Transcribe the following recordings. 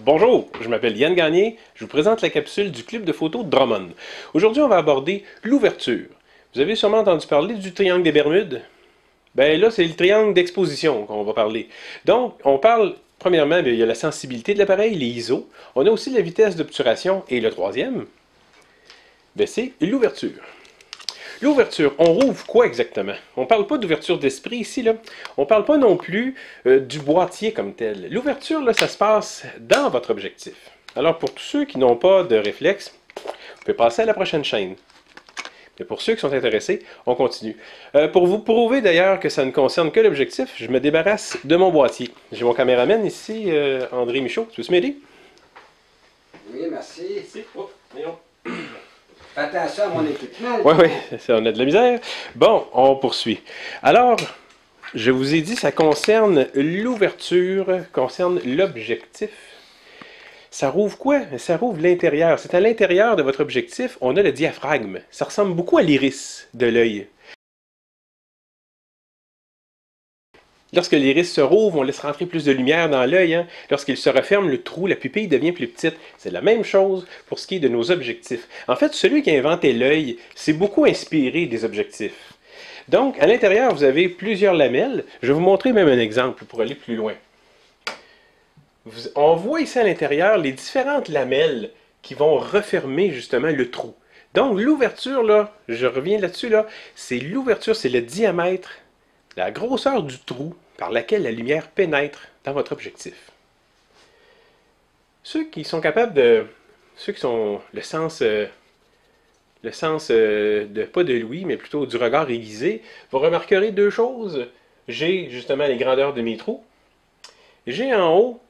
Bonjour, je m'appelle Yann Gagné, je vous présente la capsule du club de photos de Drummond. Aujourd'hui, on va aborder l'ouverture. Vous avez sûrement entendu parler du triangle des Bermudes? Ben là, c'est le triangle d'exposition qu'on va parler. Donc, on parle, premièrement, il y a la sensibilité de l'appareil, les ISO. On a aussi la vitesse d'obturation et le troisième, ben c'est l'ouverture. L'ouverture, on rouvre quoi exactement? On ne parle pas d'ouverture d'esprit ici, là. On ne parle pas non plus du boîtier comme tel. L'ouverture, là, ça se passe dans votre objectif. Alors, pour tous ceux qui n'ont pas de réflexe, vous pouvez passer à la prochaine chaîne. Mais pour ceux qui sont intéressés, on continue. Pour vous prouver d'ailleurs que ça ne concerne que l'objectif, je me débarrasse de mon boîtier. J'ai mon caméraman ici, André Michaud. Tu veux m'aider? Oui, merci. Oh, voyons. Fais attention à mon équipement. Oui, oui, on a de la misère. Bon, on poursuit. Alors, je vous ai dit, ça concerne l'ouverture, concerne l'objectif. Ça rouvre quoi? Ça rouvre l'intérieur. C'est à l'intérieur de votre objectif, on a le diaphragme. Ça ressemble beaucoup à l'iris de l'œil. Lorsque l'iris se rouvre, on laisse rentrer plus de lumière dans l'œil. Hein? Lorsqu'il se referme, le trou, la pupille devient plus petite. C'est la même chose pour ce qui est de nos objectifs. En fait, celui qui a inventé l'œil s'est beaucoup inspiré des objectifs. Donc, à l'intérieur, vous avez plusieurs lamelles. Je vais vous montrer même un exemple pour aller plus loin. On voit ici à l'intérieur les différentes lamelles qui vont refermer justement le trou. Donc, l'ouverture, là, je reviens là-dessus, là, c'est l'ouverture, c'est le diamètre, la grosseur du trou par laquelle la lumière pénètre dans votre objectif. Ceux qui sont capables de... Ceux qui ont le sens de, pas de l'ouïe, mais plutôt du regard aiguisé, vous remarquerez deux choses. J'ai justement les grandeurs de mes trous. J'ai en haut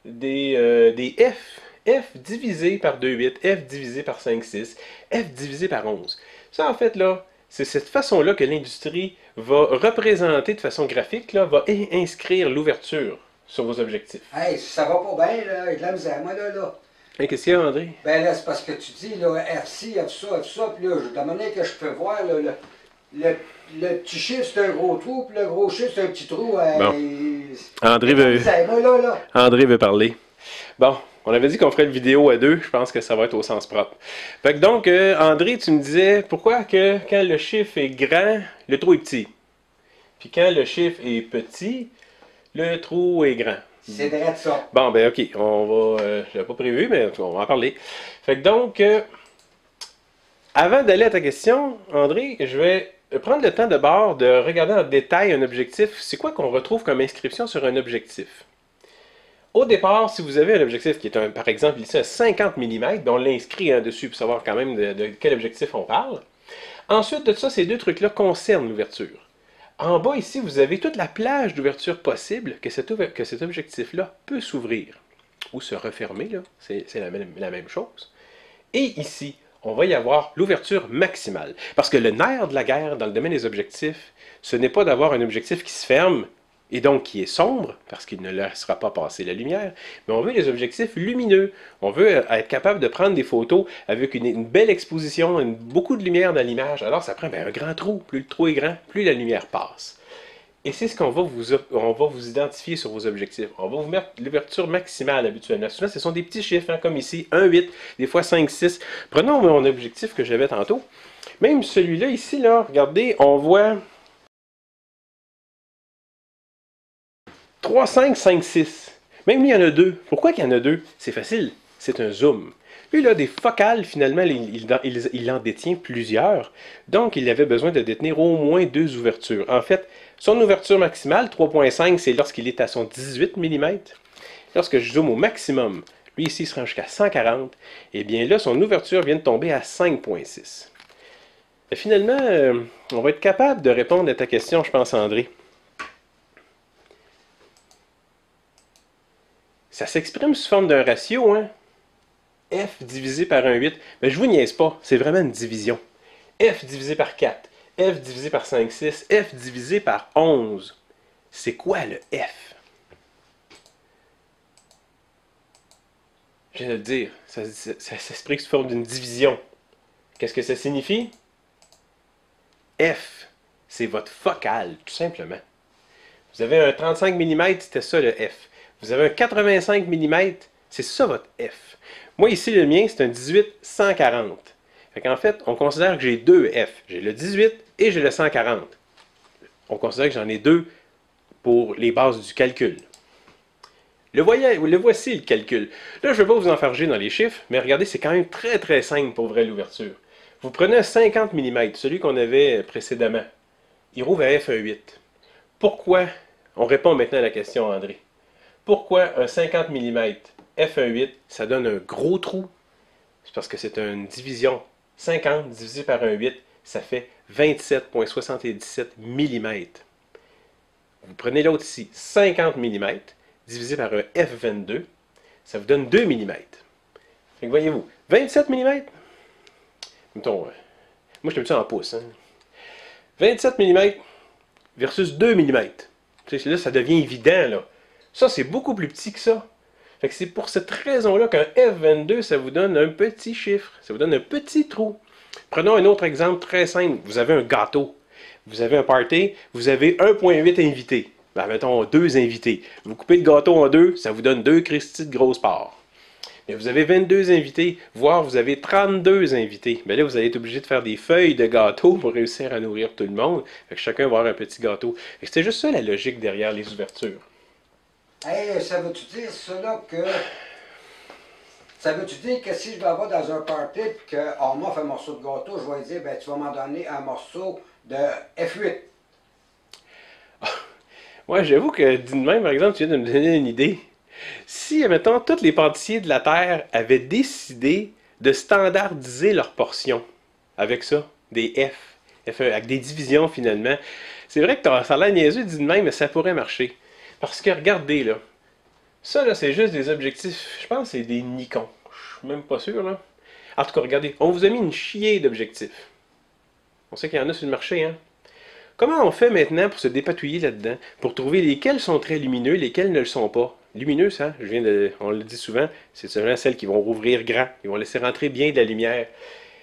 des F. F divisé par 2,8, F divisé par 5,6, F divisé par 11. Ça, en fait, là, c'est cette façon-là que l'industrie va représenter de façon graphique, là, va inscrire l'ouverture sur vos objectifs. Hey, ça va pas bien, là, avec la misère, moi, là. Hey, qu'est-ce qu'il y a, André? Ben là, c'est parce que tu dis, là, F-ci, F-ça, puis là, de la manière que je peux voir, là, le petit chiffre, c'est un gros trou, puis le gros chiffre, c'est un petit trou. Bon. André veut parler. Bon, on avait dit qu'on ferait une vidéo à deux, je pense que ça va être au sens propre. Fait que donc, André, tu me disais, pourquoi que quand le chiffre est grand, le trou est petit? Puis quand le chiffre est petit, le trou est grand. C'est vrai de ça. Bon, ben ok, on va... je l'avais pas prévu, mais on va en parler. Fait que donc, avant d'aller à ta question, André, je vais prendre le temps d'abord de regarder en détail un objectif. C'est quoi qu'on retrouve comme inscription sur un objectif? Au départ, si vous avez un objectif qui est, par exemple, ici, à 50 mm, on l'inscrit dessus pour savoir quand même de quel objectif on parle. Ensuite de ça, ces deux trucs-là concernent l'ouverture. En bas, ici, vous avez toute la plage d'ouverture possible que cet objectif-là peut s'ouvrir ou se refermer. C'est la même chose. Et ici, on va y avoir l'ouverture maximale. Parce que le nerf de la guerre dans le domaine des objectifs, ce n'est pas d'avoir un objectif qui se ferme et donc qui est sombre, parce qu'il ne laissera pas passer la lumière, mais on veut des objectifs lumineux. On veut être capable de prendre des photos avec une belle exposition, beaucoup de lumière dans l'image. Alors ça prend un grand trou. Plus le trou est grand, plus la lumière passe. Et c'est ce qu'on va vous identifier sur vos objectifs. On va vous mettre l'ouverture maximale habituellement. Souvent, ce sont des petits chiffres, hein, comme ici, 1, 8, des fois 5, 6. Prenons mon objectif que j'avais tantôt. Même celui-là, ici, là, regardez, on voit 3, 5, 5, 6. Même lui, il y en a deux. Pourquoi qu'il y en a deux? C'est facile. C'est un zoom. Lui, il a des focales, finalement, il en détient plusieurs. Donc, il avait besoin de détenir au moins deux ouvertures. En fait, son ouverture maximale, 3.5, c'est lorsqu'il est à son 18 mm. Lorsque je zoome au maximum, lui ici, il se rend jusqu'à 140. Et bien là, son ouverture vient de tomber à 5.6. Finalement, on va être capable de répondre à ta question, je pense, André. Ça s'exprime sous forme d'un ratio, hein? F divisé par 1,8. Mais je vous niaise pas, c'est vraiment une division. F divisé par 4, F divisé par 5, 6, F divisé par 11. C'est quoi le F? Je viens de le dire, ça s'exprime sous forme d'une division. Qu'est-ce que ça signifie? F, c'est votre focale, tout simplement. Vous avez un 35 mm, c'était ça le F. Vous avez un 85 mm, C'est ça votre F. Moi, ici, le mien, c'est un 18-140. Fait qu'en fait, on considère que j'ai deux F. J'ai le 18 et j'ai le 140. On considère que j'en ai deux pour les bases du calcul. Le voici le calcul. Là, je ne vais pas vous enfarger dans les chiffres, mais regardez, c'est quand même très simple pour vrai l'ouverture. Vous prenez un 50 mm, celui qu'on avait précédemment. Il rouvre à f1.8. Pourquoi? On répond maintenant à la question, André. Pourquoi un 50 mm f1.8, ça donne un gros trou? C'est parce que c'est une division. 50 divisé par un 8, ça fait 27,77 mm. Vous prenez l'autre ici, 50 mm, divisé par un f22, ça vous donne 2 mm. Fait que voyez-vous, 27 mm, mettons, moi je te mets ça en pouces, hein? 27 mm versus 2 mm. Là, ça devient évident, là. Ça, c'est beaucoup plus petit que ça. Fait que c'est pour cette raison-là qu'un F22, ça vous donne un petit chiffre. Ça vous donne un petit trou. Prenons un autre exemple très simple. Vous avez un gâteau. Vous avez un party. Vous avez 1,8 invités. Ben, mettons 2 invités. Vous coupez le gâteau en deux, ça vous donne 2 Christy de grosses parts. Mais vous avez 22 invités, voire vous avez 32 invités. Ben là, vous allez être obligé de faire des feuilles de gâteau pour réussir à nourrir tout le monde. Fait que chacun va avoir un petit gâteau. C'est juste ça la logique derrière les ouvertures. Hey, ça veut-tu dire cela que... Ça veut-tu dire que si je vais avoir dans un party et qu'on m'offre un morceau de gâteau, je vais dire, ben tu vas m'en donner un morceau de F8. Ouais, j'avoue que, dit de même, par exemple, tu viens de me donner une idée. Si, admettons, tous les pâtissiers de la Terre avaient décidé de standardiser leurs portions avec ça, des F, avec des divisions finalement, c'est vrai que ça a l'air niaiseux, dit de même, mais ça pourrait marcher. Parce que regardez là, ça là c'est juste des objectifs, je pense que c'est des Nikon, je suis même pas sûr là. En tout cas, regardez, on vous a mis une chier d'objectifs. On sait qu'il y en a sur le marché, hein. Comment on fait maintenant pour se dépatouiller là-dedans, pour trouver lesquels sont très lumineux, lesquels ne le sont pas? Lumineux, ça, on le dit souvent, c'est seulement celles qui vont rouvrir grand, ils vont laisser rentrer bien de la lumière.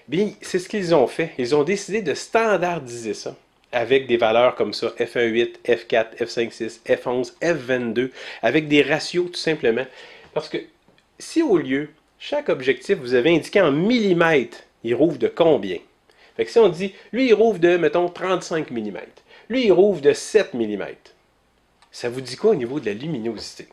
Bien, c'est ce qu'ils ont fait. Ils ont décidé de standardiser ça avec des valeurs comme ça, F1.8, F4, F5.6, F11, F22, avec des ratios tout simplement. Parce que si au lieu, chaque objectif, vous avez indiqué en millimètres, il rouvre de combien? Fait que si on dit, lui il rouvre de, mettons, 35 mm, lui il rouvre de 7 mm, ça vous dit quoi au niveau de la luminosité?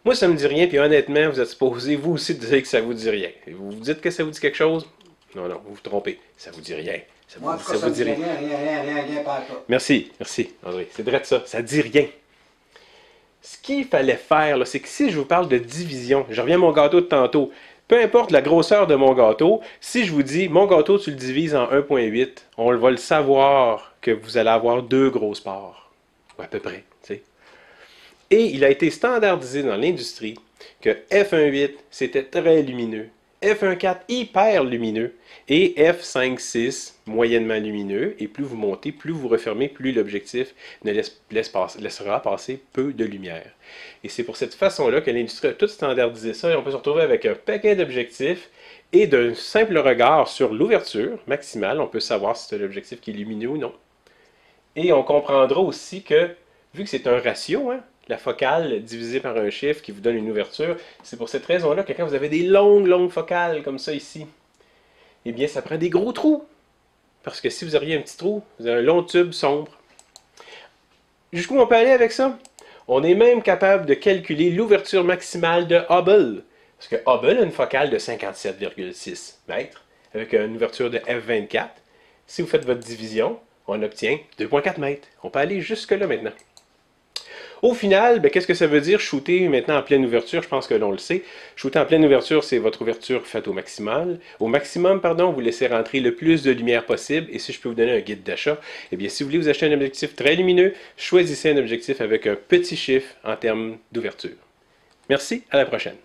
Moi, ça me dit rien, puis honnêtement, vous êtes supposé, vous aussi, de dire que ça vous dit rien. Vous vous dites que ça vous dit quelque chose? Non, vous vous trompez. Ça vous dit rien. Moi, en tout cas, ça vous dit rien, pas tout. Merci, André. C'est vrai de ça. Ça dit rien. Ce qu'il fallait faire, c'est que si je vous parle de division, je reviens à mon gâteau de tantôt, peu importe la grosseur de mon gâteau, si je vous dis, mon gâteau, tu le divises en 1,8, on va le savoir que vous allez avoir 2 grosses parts. Ou à peu près, tu sais. Et il a été standardisé dans l'industrie que F1.8, c'était très lumineux, F1.4, hyper lumineux, et F5.6, moyennement lumineux, et plus vous montez, plus vous refermez, plus l'objectif ne laissera passer peu de lumière. Et c'est pour cette façon-là que l'industrie a tout standardisé ça, et on peut se retrouver avec un paquet d'objectifs, et d'un simple regard sur l'ouverture maximale, on peut savoir si c'est un objectif qui est lumineux ou non. Et on comprendra aussi que, vu que c'est un ratio, hein, la focale divisée par un chiffre qui vous donne une ouverture, c'est pour cette raison-là que quand vous avez des longues focales comme ça ici, eh bien ça prend des gros trous. Parce que si vous auriez un petit trou, vous avez un long tube sombre. Jusqu'où on peut aller avec ça? On est même capable de calculer l'ouverture maximale de Hubble. Parce que Hubble a une focale de 57,6 mètres, avec une ouverture de f24. Si vous faites votre division, on obtient 2,4 mètres. On peut aller jusque-là maintenant. Au final, qu'est-ce que ça veut dire shooter maintenant en pleine ouverture? Je pense que l'on le sait. Shooter en pleine ouverture, c'est votre ouverture faite au maximum. Au maximum, pardon, vous laissez rentrer le plus de lumière possible. Et si je peux vous donner un guide d'achat, eh bien, si vous voulez vous acheter un objectif très lumineux, choisissez un objectif avec un petit chiffre en termes d'ouverture. Merci, à la prochaine.